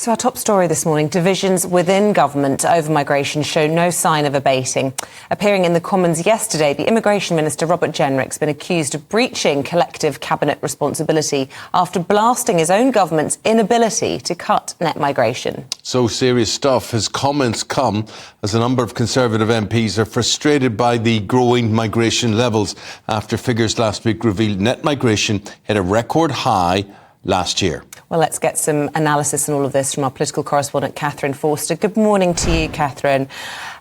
So our top story this morning, divisions within government over migration show no sign of abating. Appearing in the Commons yesterday, the Immigration Minister, Robert Jenrick, has been accused of breaching collective cabinet responsibility after blasting his own government's inability to cut net migration. So serious stuff. His comments come as a number of Conservative MPs are frustrated by the growing migration levels after figures last week revealed net migration hit a record high last year. Well, let's get some analysis on all of this from our political correspondent, Katherine Forster. Good morning to you, Katherine.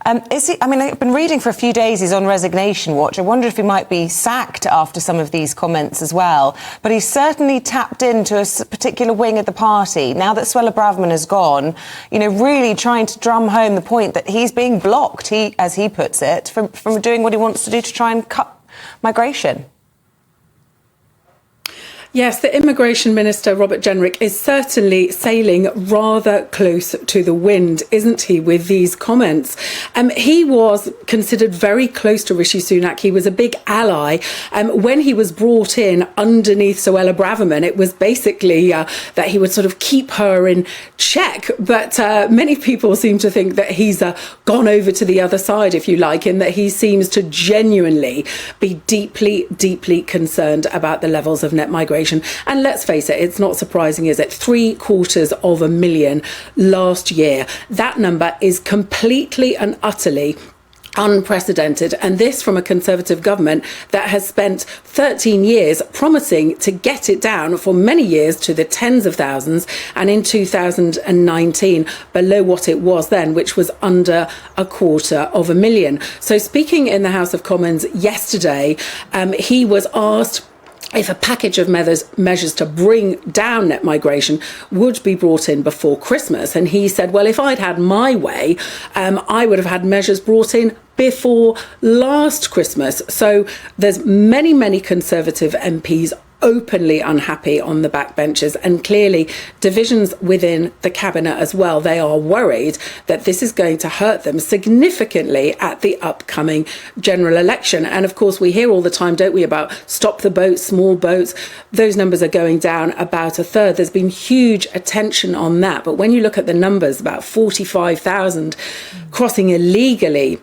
I've been reading for a few days he's on resignation watch. I wonder if he might be sacked after some of these comments as well. But he's certainly tapped into a particular wing of the party. Now that Suella Braverman has gone, really trying to drum home the point that he's being blocked, as he puts it, from doing what he wants to do to try and cut migration. Yes, the Immigration Minister, Robert Jenrick, is certainly sailing rather close to the wind, isn't he, with these comments? He was considered very close to Rishi Sunak. He was a big ally. When he was brought in underneath Suella Braverman, it was basically that he would sort of keep her in check. But many people seem to think that he's gone over to the other side, if you like, in that he seems to genuinely be deeply, deeply concerned about the levels of net migration. And let's face it, it's not surprising, is it? 750,000 last year. That number is completely and utterly unprecedented, and this from a Conservative government that has spent 13 years promising to get it down for many years to the tens of thousands, and in 2019 below what it was then, which was under 250,000. So speaking in the House of Commons yesterday, he was asked if a package of measures to bring down net migration would be brought in before Christmas. And he said, well, if I'd had my way, I would have had measures brought in before last Christmas. So there's many, many Conservative MPs openly unhappy on the backbenches, and clearly divisions within the cabinet as well. They are worried that this is going to hurt them significantly at the upcoming general election. And of course, we hear all the time, don't we, about stop the boats, small boats. Those numbers are going down about a third. There's been huge attention on that. But when you look at the numbers, about 45,000 crossing illegally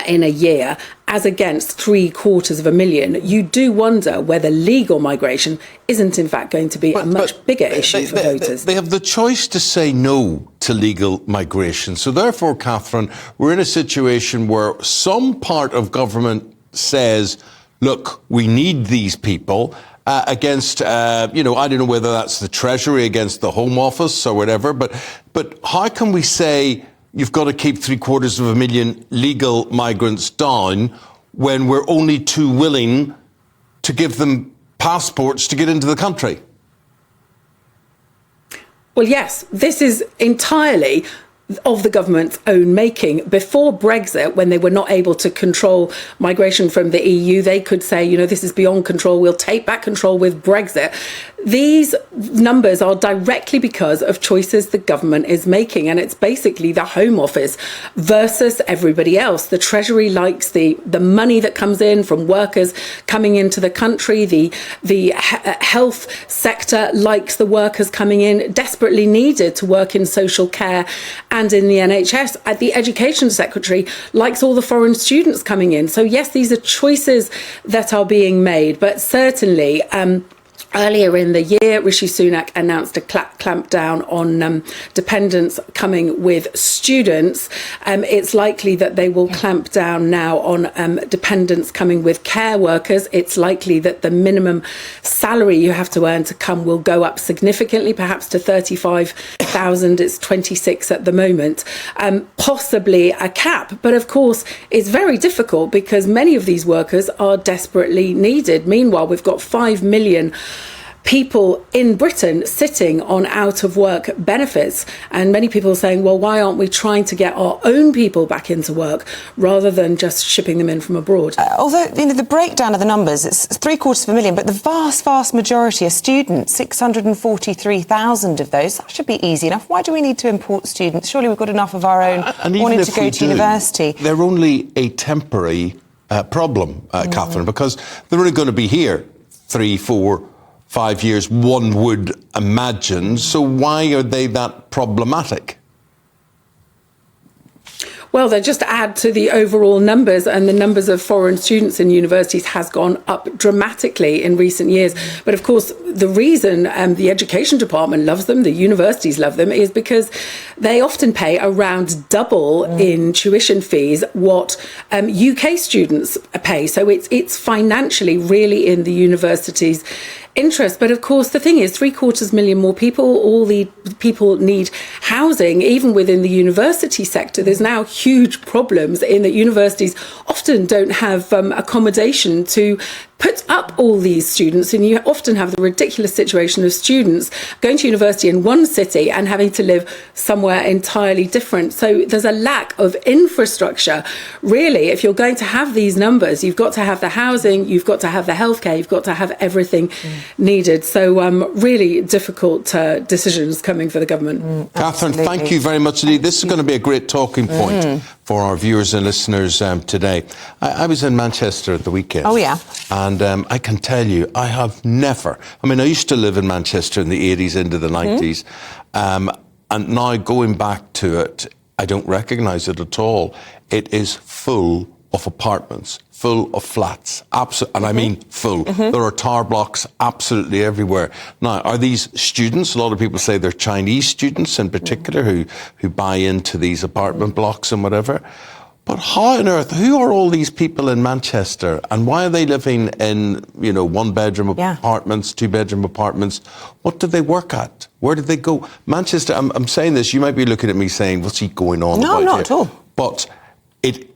in a year, as against 750,000, you do wonder whether legal migration isn't in fact going to be a much bigger issue for voters. They have the choice to say no to legal migration. So therefore, Katherine, we're in a situation where some part of government says, look, we need these people, against, I don't know whether that's the Treasury against the Home Office or whatever, but how can we say you've got to keep 750,000 legal migrants down when we're only too willing to give them passports to get into the country? Well, yes, this is entirely of the government's own making. Before Brexit, when they were not able to control migration from the EU, they could say, this is beyond control, we'll take back control with Brexit. These numbers are directly because of choices the government is making, and it's basically the Home Office versus everybody else. The Treasury likes the money that comes in from workers coming into the country. The health sector likes the workers coming in, desperately needed to work in social care and in the NHS. The Education Secretary likes all the foreign students coming in. So yes, these are choices that are being made, but certainly earlier in the year, Rishi Sunak announced a clamp down on dependents coming with students. It's likely that they will clamp down now on dependents coming with care workers. It's likely that the minimum salary you have to earn to come will go up significantly, perhaps to 35,000. It's 26 at the moment. Possibly a cap. But of course, it's very difficult because many of these workers are desperately needed. Meanwhile, we've got 5 million people in Britain sitting on out-of-work benefits, and many people are saying, well, why aren't we trying to get our own people back into work rather than just shipping them in from abroad? Although, the breakdown of the numbers, it's 750,000, but the vast majority are students, 643,000 of those. That should be easy enough. Why do we need to import students? Surely we've got enough of our own wanting to go to university. They're only a temporary problem, Katherine, because they're only going to be here 3, 4, 5 years, one would imagine. So why are they that problematic? Well, they just add to the overall numbers, and the numbers of foreign students in universities has gone up dramatically in recent years. But of course, the reason the education department loves them, the universities love them, is because they often pay around double in tuition fees what UK students pay. So it's financially really in the universities' interest. But of course, the thing is, 750,000 more people, all the people need housing, even within the university sector. There's now huge problems in that universities often don't have accommodation to put up all these students, and you often have the ridiculous situation of students going to university in one city and having to live somewhere entirely different. So there's a lack of infrastructure. Really, if you're going to have these numbers, you've got to have the housing, you've got to have the healthcare, you've got to have everything needed. So really difficult decisions coming for the government. Katherine, thank you very much indeed. This is going to be a great talking point for our viewers and listeners today. I was in Manchester at the weekend. Oh, yeah. And I can tell you, I have never... I mean, I used to live in Manchester in the 80s into the 90s. And now going back to it, I don't recognise it at all. It is full of apartments, full of flats, and I mean full. There are tower blocks absolutely everywhere. Now, are these students? A lot of people say they're Chinese students in particular who buy into these apartment blocks and whatever. But how on earth, who are all these people in Manchester, and why are they living in, one-bedroom apartments, two-bedroom apartments? What do they work at? Where did they go? Manchester, I'm saying this, you might be looking at me saying, what's he going on about? No, not here? at all. But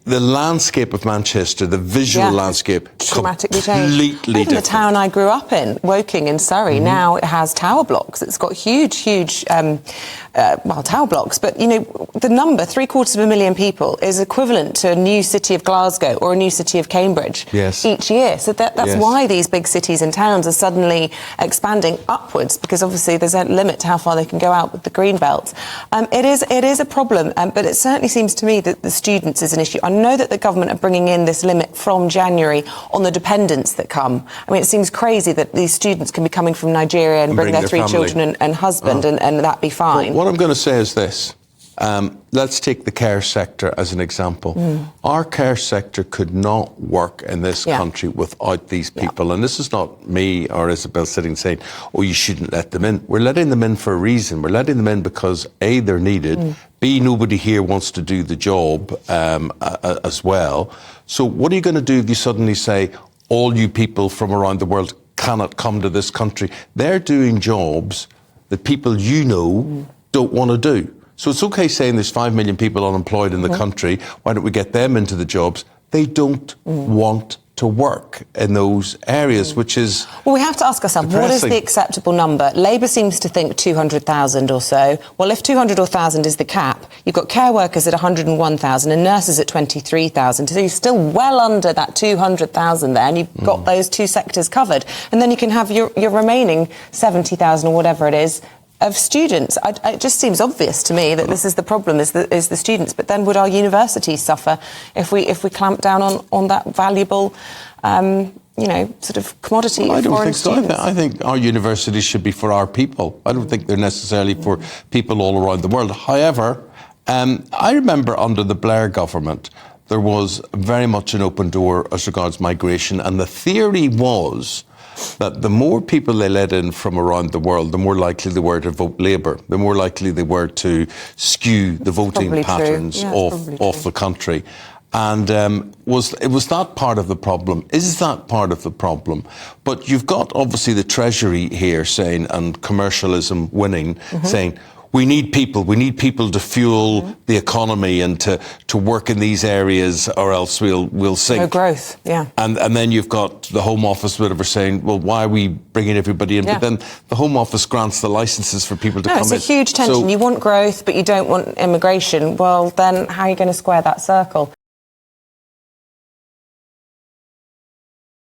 the landscape of Manchester, the visual landscape, dramatically changed. Completely Even different. the town I grew up in, Woking in Surrey, now it has tower blocks. It's got huge, tower blocks. But, the number, 750,000 people, is equivalent to a new city of Glasgow or a new city of Cambridge each year. So that's why these big cities and towns are suddenly expanding upwards, because obviously there's a limit to how far they can go out with the green belt. It is a problem, but it certainly seems to me that the students is an issue. I know that the government are bringing in this limit from January on the dependents that come. I mean, it seems crazy that these students can be coming from Nigeria and bring their three children and husband and that be fine. What I'm going to say is this. Let's take the care sector as an example. Our care sector could not work in this country without these people. And this is not me or Isabel sitting saying, oh, you shouldn't let them in. We're letting them in for a reason. We're letting them in because A, they're needed. B, nobody here wants to do the job as well. So what are you going to do if you suddenly say, all you people from around the world cannot come to this country? They're doing jobs that people don't want to do. So it's okay saying there's 5 million people unemployed in the country. Why don't we get them into the jobs? They don't want to work in those areas, which is Well, we have to ask ourselves, what is the acceptable number? Labour seems to think 200,000 or so. Well, if 200,000 is the cap, you've got care workers at 101,000 and nurses at 23,000. So you're still well under that 200,000 there, and you've got those two sectors covered. And then you can have your remaining 70,000 or whatever it is of students. It just seems obvious to me that this is the problem, is the students. But then would our universities suffer if we clamp down on that valuable, sort of commodity? Well, I don't foreign think so. students? I think our universities should be for our people. I don't think they're necessarily for people all around the world. However, I remember under the Blair government, there was very much an open door as regards migration, and the theory was that the more people they let in from around the world, the more likely they were to vote Labour, the more likely they were to skew the voting patterns off the country. And it was that part of the problem? Is that part of the problem? But you've got obviously the Treasury here saying, and commercialism winning, saying, we need people to fuel the economy and to work in these areas, or else we'll sink. No growth, And then you've got the Home Office, whatever, saying, well, why are we bringing everybody in? But then the Home Office grants the licences for people to come in. It's a huge tension. You want growth, but you don't want immigration. Well, then how are you going to square that circle?